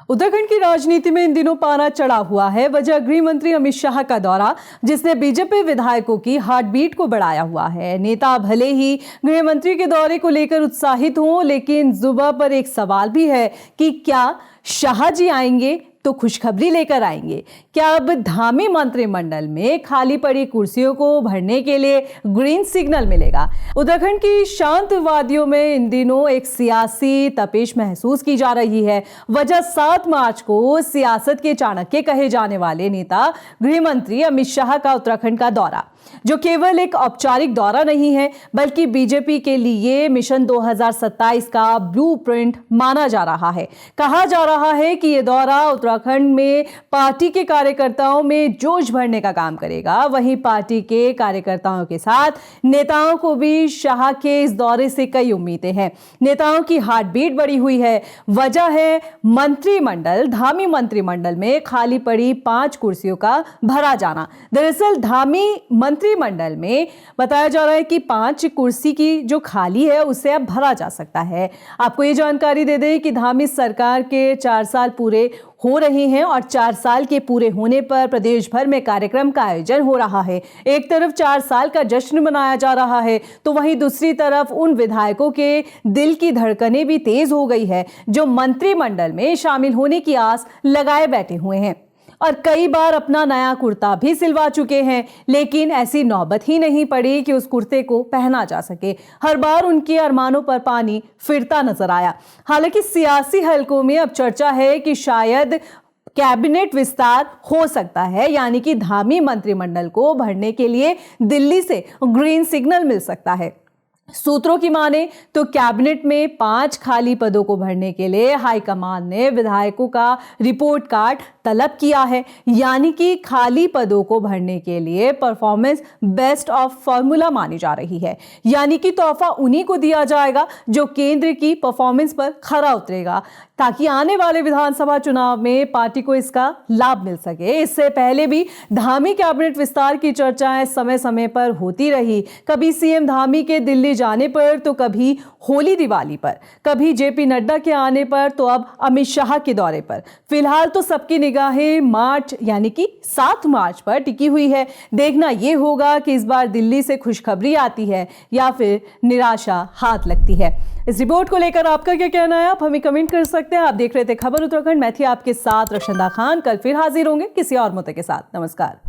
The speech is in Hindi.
उत्तराखंड की राजनीति में इन दिनों पारा चढ़ा हुआ है। वजह गृह मंत्री अमित शाह का दौरा, जिसने बीजेपी विधायकों की हार्ट बीट को बढ़ाया हुआ है। नेता भले ही गृह मंत्री के दौरे को लेकर उत्साहित हों, लेकिन जुबान पर एक सवाल भी है कि क्या शाह जी आएंगे तो खुशखबरी लेकर आएंगे। क्या अब धामी मंत्रिमंडल में खाली पड़ी कुर्सियों को भरने के लिए ग्रीन सिग्नल मिलेगा? उत्तराखंड की शांत वादियों में इन दिनों एक सियासी तपिश महसूस की जा रही है। वजह 7 मार्च को सियासत के चाणक्य कहे जाने वाले नेता गृह मंत्री अमित शाह का उत्तराखंड का दौरा, जो केवल एक औपचारिक दौरा नहीं है बल्कि बीजेपी के लिए मिशन 2027 का ब्लूप्रिंट माना जा रहा है। कहा जा रहा है कि यह दौरा उत्तराखंड में पार्टी के कार्यकर्ताओं में जोश भरने का काम करेगा। वहीं पार्टी के कार्यकर्ताओं के साथ नेताओं को भी शाह के इस दौरे से कई उम्मीदें हैं। नेताओं की हार्ट बीट बढ़ी हुई है। वजह है मंत्रिमंडल, धामी मंत्रिमंडल में खाली पड़ी 5 कुर्सियों का भरा जाना। दरअसल धामी मंत्रिमंडल में बताया जा रहा है कि 5 कुर्सी की जो खाली है उसे अब भरा जा सकता है। आपको ये जानकारी दे दें कि धामी सरकार के 4 साल पूरे हो रहे हैं और 4 साल के पूरे होने पर प्रदेश भर में कार्यक्रम का आयोजन हो रहा है। एक तरफ 4 साल का जश्न मनाया जा रहा है, तो वहीं दूसरी तरफ उन विधायकों के दिल की धड़कनें भी तेज हो गई है जो मंत्रिमंडल में शामिल होने की आस लगाए बैठे हुए हैं और कई बार अपना नया कुर्ता भी सिलवा चुके हैं, लेकिन ऐसी नौबत ही नहीं पड़ी कि उस कुर्ते को पहना जा सके। हर बार उनके अरमानों पर पानी फिरता नजर आया। हालांकि सियासी हलकों में अब चर्चा है कि शायद कैबिनेट विस्तार हो सकता है, यानी कि धामी मंत्रिमंडल को भरने के लिए दिल्ली से ग्रीन सिग्नल मिल सकता है। सूत्रों की माने तो कैबिनेट में 5 खाली पदों को भरने के लिए हाईकमान ने विधायकों का रिपोर्ट कार्ड तलब किया है, यानी कि खाली पदों को भरने के लिए परफॉर्मेंस बेस्ट ऑफ फॉर्मूला मानी जा रही है। यानी कि तोहफा उन्हीं को दिया जाएगा जो केंद्र की परफॉर्मेंस पर खरा उतरेगा, ताकि आने वाले विधानसभा चुनाव में पार्टी को इसका लाभ मिल सके। इससे पहले भी धामी कैबिनेट विस्तार की चर्चाएं समय समय पर होती रही। कभी सीएम धामी के दिल्ली जाने पर, तो कभी होली दिवाली पर, कभी जेपी नड्डा के आने पर, तो अब अमित शाह के दौरे पर। फिलहाल तो सबकी निगाहें मार्च यानी कि 7 मार्च पर टिकी हुई है। देखना यह होगा कि इस बार दिल्ली से खुशखबरी आती है या फिर निराशा हाथ लगती है। इस रिपोर्ट को लेकर आपका क्या कहना है? आप हमें कमेंट कर सकते हैं। आप देख रहे थे खबर उत्तराखंड। मैं थी आपके साथ रक्षंदा खान। कल फिर हाजिर होंगे किसी और मुद्दे के साथ। नमस्कार।